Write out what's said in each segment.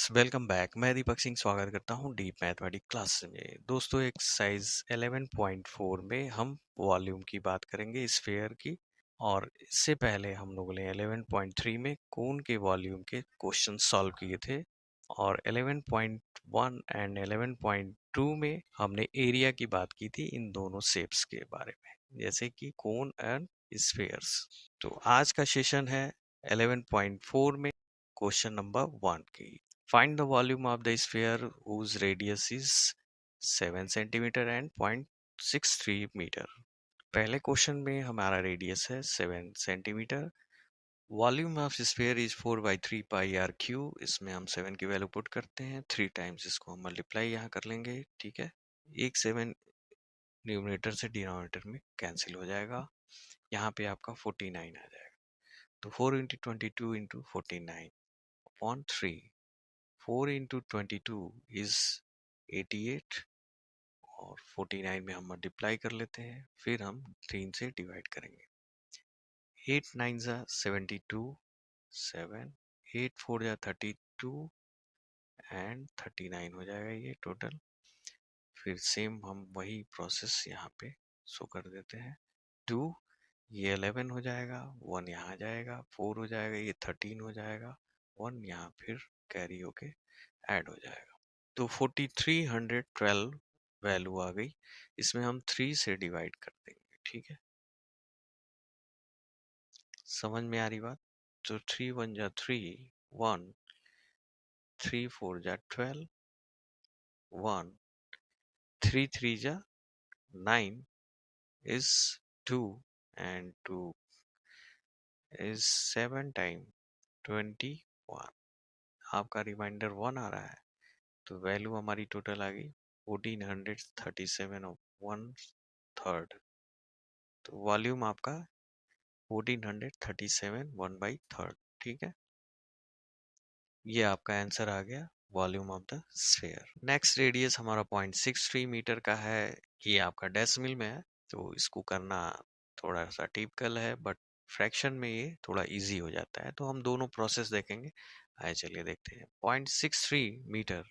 Friends, welcome back. मैं दीपक सिंह स्वागत करता हूं डीप मैथमेटिक्स क्लास में। दोस्तों, एक्सरसाइज 11.4 में हम वॉल्यूम की बात करेंगे, स्फीयर की। और इससे पहले हम लोगों ने 11.3 में कोन के वॉल्यूम के क्वेश्चन सॉल्व किए थे। और 11.1 एंड 11.2 में हमने एरिया की बात की थी इन दोनों शेप्स के बारे में, जैसे कि कोन एंड स्फीयर्स। तो आज का सेशन है 11.4 में क्वेश्चन नंबर 1 की। Find the volume of the sphere whose radius is 7 centimetre and 0.63 metre. पहले क्वेश्चन में हमारा रेडियस है 7 centimetre. Volume of sphere is 4/3 πr3। इसमें हम 7 की वैल्यू पुट करते हैं, 3 टाइम्स इसको हम मल्टीप्लाई यहाँ कर लेंगे। ठीक है, एक 7 न्यूमरेटर से डिनोमिनेटर में कैंसिल हो जाएगा। यहाँ पे आपका 49 आ जाएगा। तो 4 into 22 into 49 upon 3। 4 into 22 is 88 और 49 में हम मल्टीप्लाई कर लेते हैं, फिर हम 3 से डिवाइड करेंगे। 8 9 जा 72, 7 8 4 जा 32 एंड 39 हो जाएगा ये टोटल। फिर सेम हम वही प्रोसेस यहाँ पे शो कर देते हैं। 2 ये 11 हो जाएगा, 1 यहाँ आ जाएगा, 4 हो जाएगा, ये 13 हो जाएगा, 1 यहाँ फिर कैरी होके ऐड हो जाएगा। तो 4312 वैल्यू आ गई। इसमें हम 3 से डिवाइड कर देंगे। ठीक है, समझ में आ रही बात? तो 3 1 जा 3, 1 3 4 जा 12, 1 3 3 जा 9 is 2 and 2 is 7 टाइम 21। आपका रिमाइंडर 1 आ रहा है, तो वैल्यू हमारी टोटल आ गई 1437 और 1/3। तो वॉल्यूम आपका 1437 1/3। ठीक है, ये आपका आंसर आ गया volume of the sphere. Next radius हमारा 0.63 मीटर का है। ये आपका डेसिमल में है, तो इसको करना थोड़ा सा टिपिकल है, बट फ्रैक्शन में ये थोड़ा इजी हो जाता है। तो हम दोनों प्रोसेस देखेंगे। आइए चलिए देखते हैं। 0.63 मीटर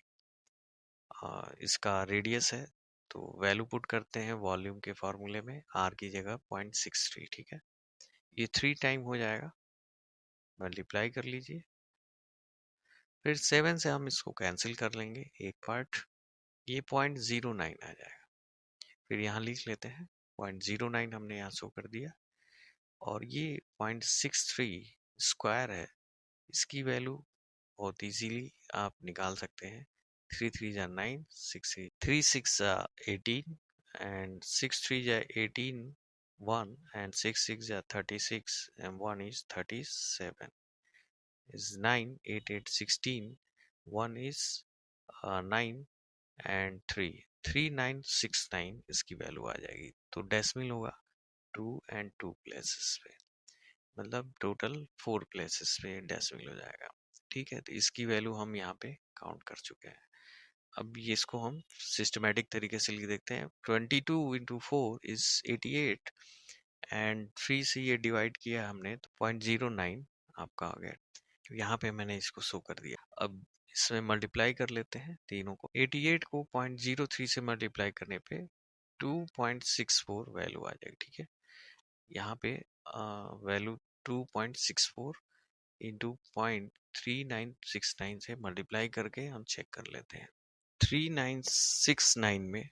इसका रेडियस है, तो वैल्यू पुट करते हैं वॉल्यूम के फॉर्मूले में, आर की जगह 0.63। ठीक है, ये 3 टाइम हो जाएगा, मल्टीप्लाई कर लीजिए। फिर 7 से हम इसको कैंसिल कर लेंगे एक पार्ट, ये 0.09 आ जाएगा। फिर यहाँ लिख लेते हैं 0.09 हमने यहाँ शो कर दिया। और ये 0.63 स्क्वायर है, इसकी वैल्यू बहुत इजीली आप निकाल सकते हैं। 3 3 जा 9, 6 3 6 जा 18 एंड 6 3 जा 18, 1 एंड 6 6 जा 36 and 1 is 37 is 9 8 8 16, 1 is 9 and 3 3969 इसकी वैल्यू आ जाएगी। तो डेसिमल होगा 2 एंड 2 प्लेसेस पे, मतलब टोटल 4 प्लेसेस पे डेसिमल हो जाएगा। ठीक है, तो इसकी वैल्यू हम यहाँ पे काउंट कर चुके हैं। अब ये इसको हम सिस्टमेटिक तरीके से लिख देखते हैं। 22 इंटू 4 इज 88 एंड 3 से ये डिवाइड किया हमने, तो 0.09 आपका आ गया। तो यहाँ पे मैंने इसको शो कर दिया। अब इसमें मल्टीप्लाई कर लेते हैं तीनों को। 88 को 0.03 से मल्टीप्लाई करने पे 2.64 वैल्यू आ जाएगी। ठीक है, यहाँ पे वैल्यू 2.64 इंटू 0.3969 से मल्टीप्लाई करके हम चेक कर लेते हैं। 3969 में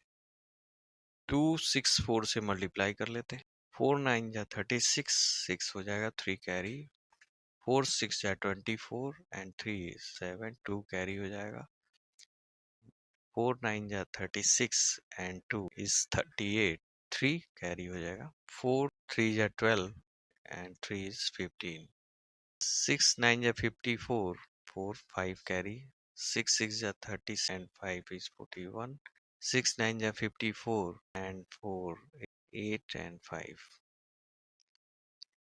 264 से मल्टीप्लाई कर लेते हैं। 4 9 जा 36, 6 हो जाएगा, 3 कैरी, 4 6 जा 24 एंड 3 7, 2 कैरी हो जाएगा। 4 9 जा 36 एंड 2 is 38, 3 कैरी हो जाएगा। 4 3 जा 12 एंड 3 is 15। 6 9 जा 54, 4 5 कैरी, 6 6 जा 30 एंड 5 is 41। 6 9 जा 54 एंड 4 8 एंड 5।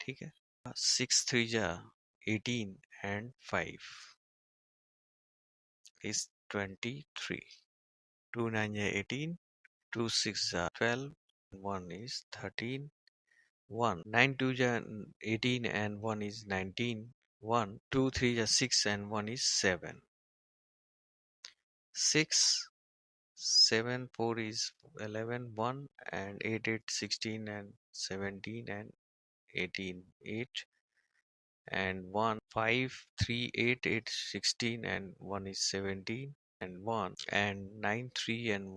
ठीक है, 6 3 जा 18 एंड 5 is 23। 2 9 जा 18, 2 6 जा 12, 1 is 13, 1 9 2 जा 18 and 1 is 19, 1 2 3 जा 6 and 1 is 7। 6, 7, 4 is 11, 1 and 8, 8, 16 and 17 and 18, 8 and 1, 5, 3, 8, 8, 16 and 1 is 17 and 1 and 9, 3 and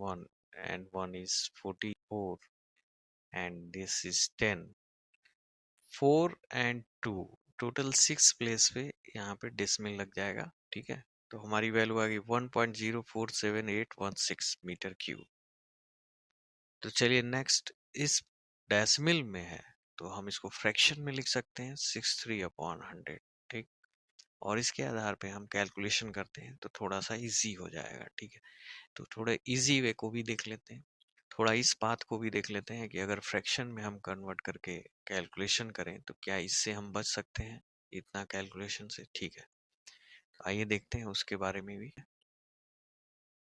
1 is 44 and this is 10, 4 and 2 total 6 place पे यहाँ पे डेसिमल लग जाएगा। ठीक है, तो हमारी वैल्यू आ गई 1.047816 मीटर क्यूब। तो चलिए नेक्स्ट, इस डेसिमल में है तो हम इसको फ्रैक्शन में लिख सकते हैं 63/100। ठीक, और इसके आधार पे हम कैलकुलेशन करते हैं तो थोड़ा सा इजी हो जाएगा। ठीक है, तो थोड़ा इजी वे को भी देख लेते हैं, थोड़ा इस बात को भी देख लेते हैं कि अगर फ्रैक्शन में हम कन्वर्ट करके कैलकुलेशन करें तो क्या इससे हम बच सकते हैं इतना कैलकुलेशन से। ठीक है, आइए देखते हैं उसके बारे में भी।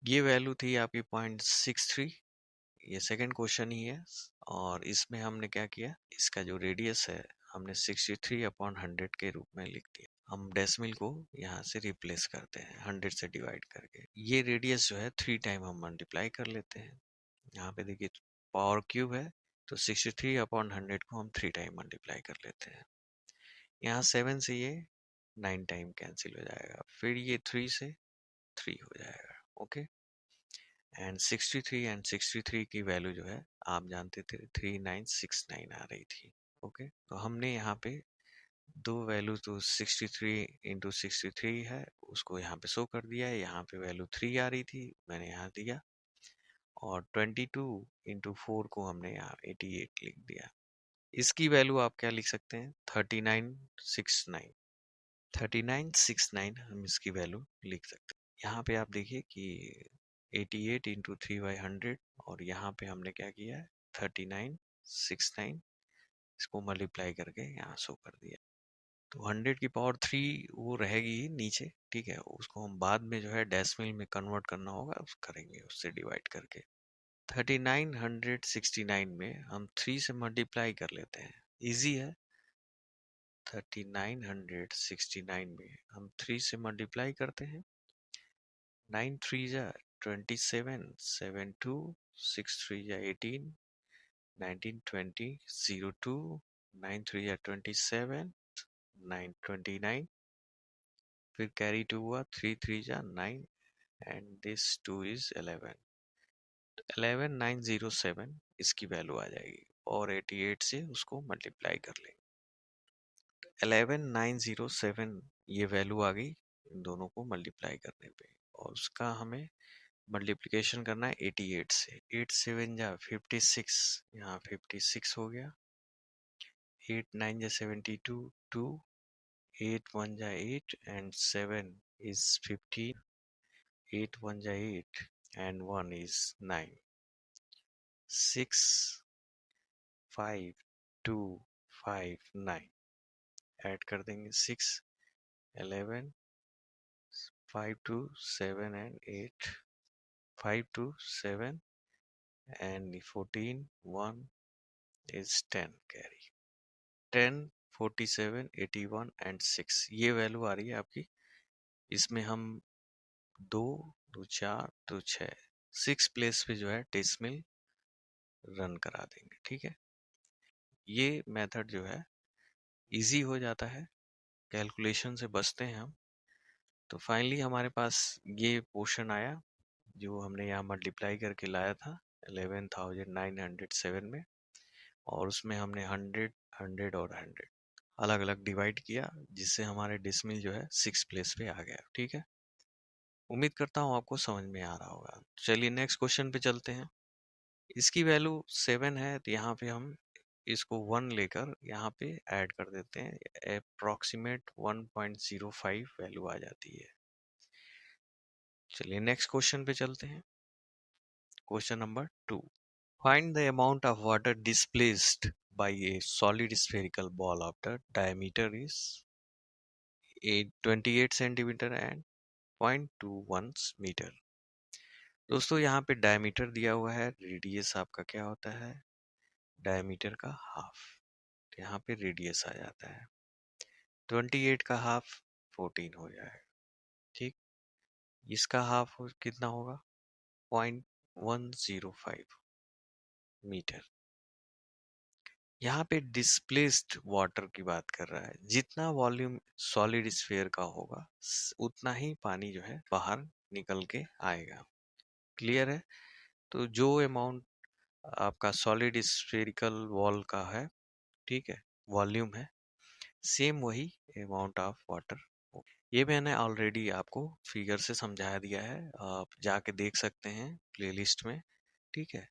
ये वैल्यू थी आपकी 0.63, ये सेकंड क्वेश्चन ही है और इसमें हमने क्या किया, इसका जो रेडियस है हमने 63/100 के रूप में लिख दिया। हम डेसिमल को यहाँ से रिप्लेस करते हैं 100 से डिवाइड करके। ये रेडियस जो है 3 टाइम हम मल्टीप्लाई कर लेते हैं। यहाँ पे देखिए पावर क्यूब है तो 63/100 को हम 3 टाइम मल्टीप्लाई कर लेते हैं। यहाँ 7 से ये 9 टाइम कैंसिल हो जाएगा, फिर ये 3 से 3 हो जाएगा। ओके, एंड 63 एंड 63 की वैल्यू जो है आप जानते थे 3969 आ रही थी। ओके, तो हमने यहाँ पे दो वैल्यू, तो 63 इंटू 63 है उसको यहाँ पे शो कर दिया है। यहाँ पे वैल्यू 3 आ रही थी, मैंने यहाँ दिया, और 22 इंटू 4 को हमने यहाँ 88 लिख दिया। इसकी वैल्यू आप क्या लिख सकते हैं, 3969। 3969 हम इसकी वैल्यू लिख सकते हैं। यहाँ पे आप देखिए कि 88 इंटू 3/100 और यहाँ पे हमने क्या किया है 3969, इसको मल्टीप्लाई करके यहाँ शो कर दिया। तो 100 की पावर 3 वो रहेगी ही नीचे। ठीक है, उसको हम बाद में जो है डेसिमल में कन्वर्ट करना होगा, उस करेंगे उससे डिवाइड करके। 3969 में हम 3 से मल्टीप्लाई कर लेते हैं, इजी है। 3969 में हम 3 से मल्टीप्लाई करते हैं, 9 3 जा 27, 7 2, 6 3 जा 18, 19 20 0 2, 9 3 जा 27, 9 29, फिर कैरी 2 हुआ, 3 3 जा 9 एंड दिस 2 इज 11, 11907 इसकी वैल्यू आ जाएगी और 88 से उसको मल्टीप्लाई कर लेंगे। 11907 ये वैल्यू आ गई इन दोनों को मल्टीप्लाई करने पे, और उसका हमें मल्टीप्लिकेशन करना है 88 से। 8 7 जा 56, यहाँ 56 हो गया, 8 9 जा 72, 2, 8 1 जा 8 एंड 7 is 15, 8 1 जा 8 and 1 is 9, 6 5 2 5 9 ऐड कर देंगे, 6 11 5 2 7 and 8, 5 2 7 and 14 1 is 10 carry, 10 47 81 and 6 ये वैल्यू आ रही है आपकी। इसमें हम 2 2 4 2 6 6 प्लेस पे जो है डेसिमल रन करा देंगे। ठीक है, ये मेथड जो है इजी हो जाता है, कैलकुलेशन से बचते हैं हम। तो फाइनली हमारे पास ये पोर्शन आया जो हमने यहाँ मल्टीप्लाई करके लाया था 11,907 में, और उसमें हमने 100 100 और 100 अलग अलग डिवाइड किया, जिससे हमारे डेसिमल जो है 6 प्लेस पे आ गया। ठीक है, उम्मीद करता हूँ आपको समझ में आ रहा होगा। चलिए नेक्स्ट क्वेश्चन पे चलते हैं। इसकी वैल्यू 7 है तो यहाँ पे हम इसको 1 लेकर यहाँ पे ऐड कर देते हैं, अप्रोक्सीमेट 1.05 वैल्यू आ जाती है। चलिए नेक्स्ट क्वेश्चन पे चलते हैं। Question number 2, find the amount of water displaced by a solid spherical ball of the diameter is 28 centimeter and 0.21 metre. दोस्तों यहाँ पे डायमीटर दिया हुआ है, रेडियस आपका क्या होता है, डायमीटर का हाफ, यहाँ पे रेडियस आ जाता है, 28 का हाफ 14 हो जाएगा। ठीक, इसका हाफ कितना होगा? 0.105 मीटर। यहाँ पे डिस्प्लेस्ड वाटर की बात कर रहा है, जितना वॉल्यूम सॉलिड स्फीयर का होगा उतना ही पानी जो है बाहर निकल के आएगा। क्लियर है? तो जो अमाउंट आपका सॉलिड स्फेरिकल वॉल का है, ठीक है, वॉल्यूम है, सेम वही अमाउंट ऑफ वाटर। ये मैंने ऑलरेडी आपको फिगर से समझा दिया है, आप जाके देख सकते हैं प्लेलिस्ट में, ठीक है,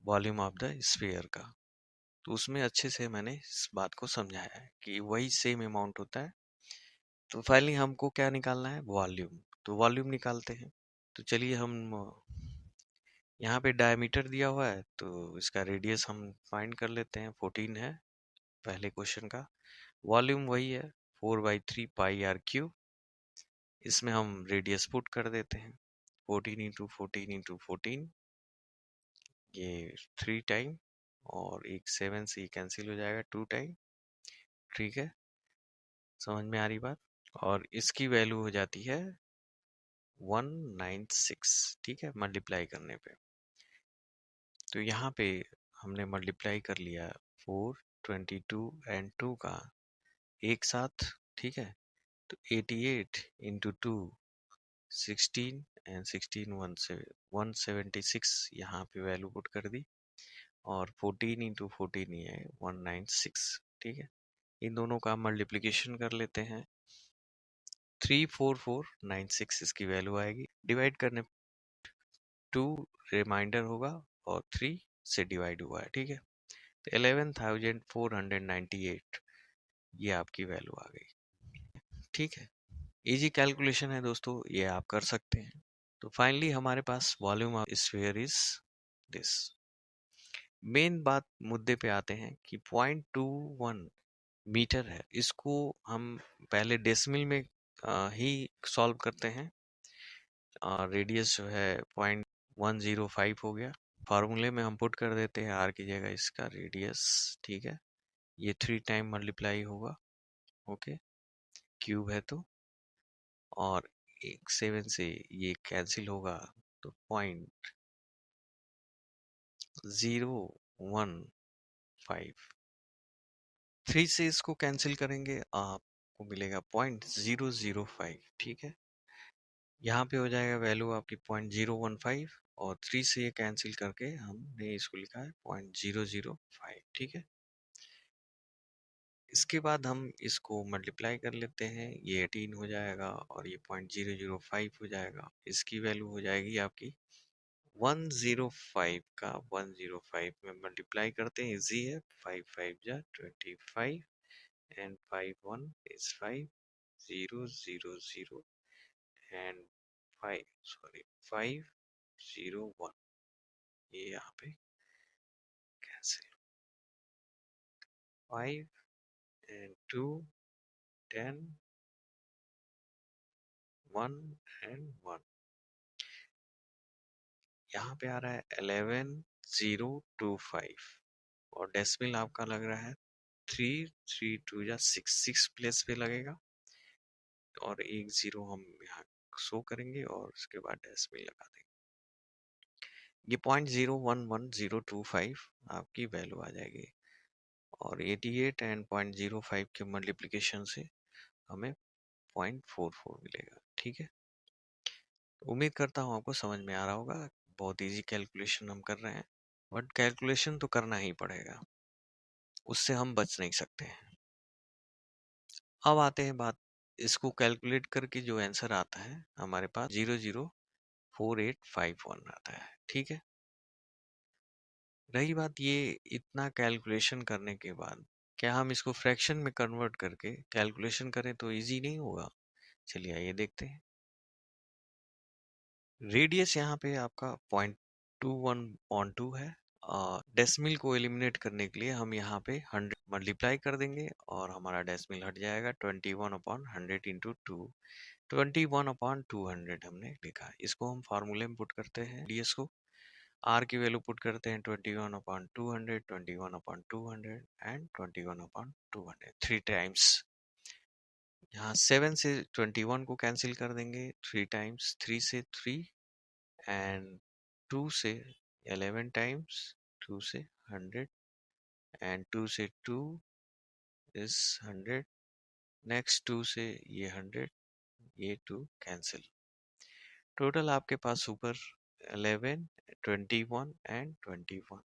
वॉल्यूम ऑफ द स्फीयर का। तो उसमें अच्छे से मैंने इस बात को समझाया है कि वही सेम अमाउंट होता है। तो फाइनली हमको क्या निकालना है? वॉल्यूम। तो वॉल्यूम निकालते हैं। तो चलिए हम यहाँ पे डायमीटर दिया हुआ है तो इसका रेडियस हम फाइंड कर लेते हैं। 14 है पहले क्वेश्चन का। वॉल्यूम वही है 4/3 पाई r क्यूब। इसमें हम रेडियस पुट कर देते हैं 14 × 14 × 14, ये 3 टाइम, और एक 7 से ये कैंसिल हो जाएगा 2 टाइम। ठीक है, समझ में आ रही बात? और इसकी वैल्यू हो जाती है 196, ठीक है, मल्टीप्लाई करने पे। तो यहाँ पे हमने मल्टीप्लाई कर लिया 4, 22 एंड 2 का एक साथ, ठीक है। तो 88 इंटू 2 16 एंड 16 176 यहाँ पे वैल्यू पुट कर दी, और 14 इंटू 14 ये है 196, ठीक है। इन दोनों का मल्टीप्लिकेशन कर लेते हैं, 34496 इसकी वैल्यू आएगी। डिवाइड करने 2 रिमाइंडर होगा और 3 से डिवाइड हुआ है, ठीक है। तो 11,498 ये आपकी वैल्यू आ गई, ठीक है। इजी कैलकुलेशन है दोस्तों, ये आप कर सकते हैं। तो फाइनली हमारे पास volume of sphere is this. Main बात मुद्दे पे आते हैं कि 0.21 मीटर है, इसको हम पहले डेसिमल में ही सॉल्व करते हैं। रेडियस जो है 0.105 हो गया। फार्मूले में हम पुट कर देते हैं आर की जगह इसका रेडियस, ठीक है। ये 3 टाइम मल्टीप्लाई होगा, ओके, क्यूब है तो, और एक 7 से ये कैंसिल होगा तो 0.015। 3 से इसको कैंसिल करेंगे आपको मिलेगा 0.005, ठीक है। यहाँ पे हो जाएगा वैल्यू आपकी 0.015, और 3 से ये कैंसिल करके हमने इसको लिखा है 0.005, ठीक है। इसके बाद हम इसको मल्टीप्लाई कर लेते हैं, ये 18 हो जाएगा और ये 0.005 हो जाएगा। इसकी वैल्यू हो जाएगी आपकी 105 का 105 में मल्टीप्लाई करते हैं, इजी है, 5 5 जा 25 एंड 5 1 इज 5, 0 0 0 एंड 5 सॉरी 5 0 1, ये यहाँ पे कैंसिल, 5 एंड 2 10 1 एंड 1, यहाँ पे आ रहा है 11025, और डेसिमल आपका लग रहा है 3 3 2 या 6 6 प्लेस पे लगेगा, और एक जीरो हम यहाँ शो करेंगे और उसके बाद डेसिमल लगा देंगे। ये 0.011025 आपकी वैल्यू आ जाएगी, और 88 एंड 0.05 के मल्टीप्लिकेशन से हमें 0.44 मिलेगा, ठीक है। उम्मीद करता हूँ आपको समझ में आ रहा होगा। बहुत इजी कैलकुलेशन हम कर रहे हैं, बट कैलकुलेशन तो करना ही पड़ेगा, उससे हम बच नहीं सकते हैं। अब आते हैं बात, इसको कैलकुलेट करके जो आंसर आता है हमारे पास 004851 आता है, ठीक है। रही बात ये, इतना कैलकुलेशन करने के बाद क्या हम इसको फ्रैक्शन में कन्वर्ट करके कैलकुलेशन करें तो इजी नहीं होगा? चलिए आइए देखते हैं। रेडियस यहाँ पे आपका 0.21/2 है। डेसिमल को एलिमिनेट करने के लिए हम यहाँ पे 100 मल्टीप्लाई कर देंगे और हमारा डेसिमल हट जाएगा। 21/100 इंटू 2, 21/200 हमने लिखा। इसको हम फार्मूले में पुट करते हैं, रेडियस को आर की वैल्यू पुट करते हैं 21/200, 21/200 एंड 21/200, 3 टाइम्स यहाँ 7 से 21 को कैंसिल कर देंगे 3 टाइम्स, 3 से 3 एंड 2 से 11 टाइम्स, 2 से 100 एंड 2 से 2 इज 100, नेक्स्ट 2 से ये 100, ये 2 कैंसिल। टोटल आपके पास ऊपर 11, 21 एंड 21,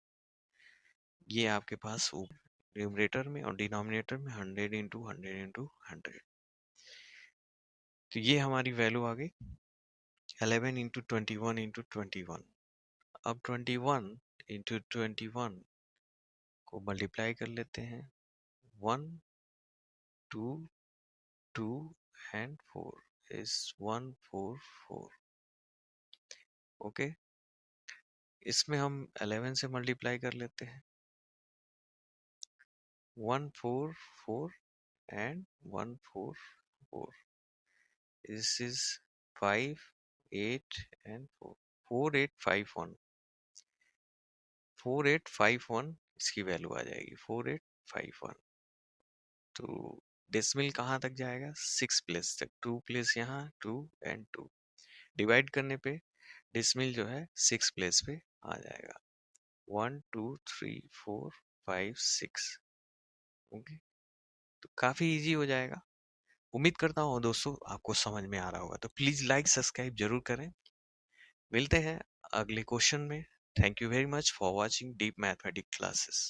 ये आपके पास न्यूमरेटर में और डिनोमिनेटर में 100 इंटू 100 इंटू 100। तो ये हमारी वैल्यू आ गई 11 इंटू 21 इंटू 21। अब 21 इंटू 21 को मल्टीप्लाई कर लेते हैं, 1 2 2 एंड 4 इज 144। ओके, इसमें हम 11 से मल्टीप्लाई कर लेते हैं, 144 and 144. This is 5, 8 and 4. 4851, 4851 इसकी वैल्यू आ जाएगी 4851। तो डेसिमल कहाँ तक जाएगा? 6 प्लेस तक, 2 प्लेस यहाँ, 2 एंड 2 डिवाइड करने पे डेसिमल जो है 6 प्लेस पे आ जाएगा, 1 2 3 4 5 6। ओके, तो काफी इजी हो जाएगा। उम्मीद करता हूँ दोस्तों आपको समझ में आ रहा होगा, तो प्लीज लाइक सब्सक्राइब जरूर करें। मिलते हैं अगले क्वेश्चन में। Thank you very much for watching deep mathematics classes.